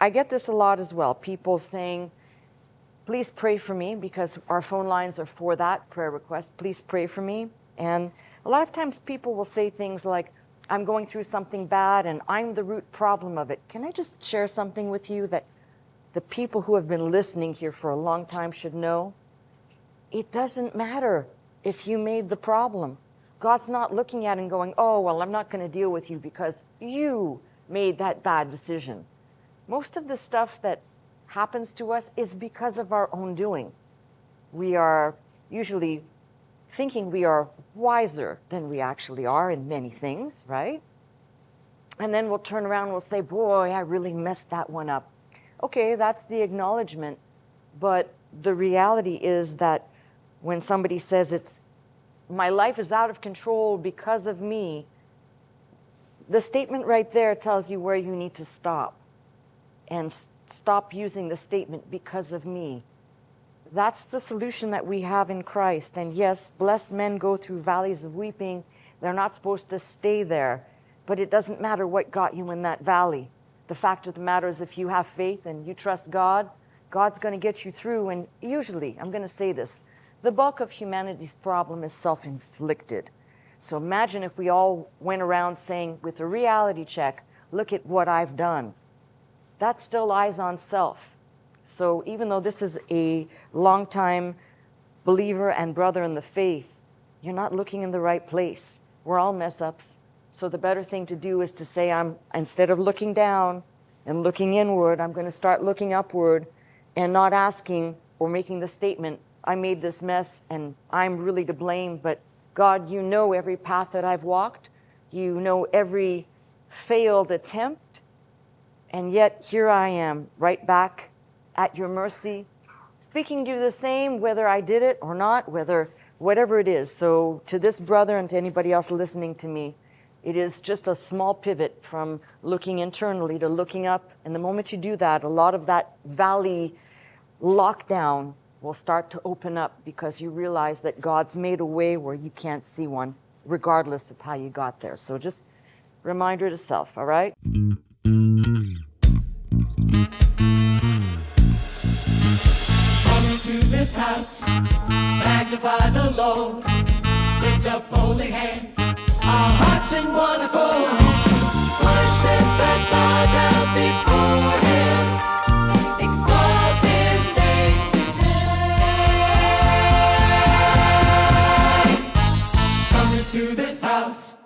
I get this a lot as well. People saying, please pray for me, because our phone lines are for that prayer request. Please pray for me. And a lot of times people will say things like, I'm going through something bad and I'm the root problem of it. Can I just share something with you that the people who have been listening here for a long time should know? It doesn't matter if you made the problem. God's not looking at it and going, oh, well, I'm not going to deal with you because you made that bad decision. Most of the stuff that happens to us is because of our own doing. We are usually thinking we are wiser than we actually are in many things, right? And then we'll turn around and we'll say, boy, I really messed that one up. Okay, that's the acknowledgement. But the reality is that when somebody says my life is out of control because of me, the statement right there tells you where you need to stop. And stop using the statement, because of me. That's the solution that we have in Christ. And yes, blessed men go through valleys of weeping. They're not supposed to stay there. But it doesn't matter what got you in that valley. The fact of the matter is, if you have faith and you trust God, God's going to get you through. And usually, I'm going to say this, the bulk of humanity's problem is self-inflicted. So imagine if we all went around saying, with a reality check, look at what I've done. That still lies on self. So even though this is a longtime believer and brother in the faith, you're not looking in the right place. We're all mess-ups. So the better thing to do is to say, instead of looking down and looking inward, I'm going to start looking upward and not asking or making the statement, I made this mess and I'm really to blame, but God, you know every path that I've walked. You know every failed attempt. And yet here I am, right back at your mercy, speaking to you the same, whether I did it or not, whatever it is. So to this brother and to anybody else listening to me, it is just a small pivot from looking internally to looking up. And the moment you do that, a lot of that valley lockdown will start to open up, because you realize that God's made a way where you can't see one, regardless of how you got there. So just reminder to self, all right? To this house, magnify the Lord, lift up holy hands, our hearts in one accord, worship and bow down before Him, exalt His name today. Come into this house.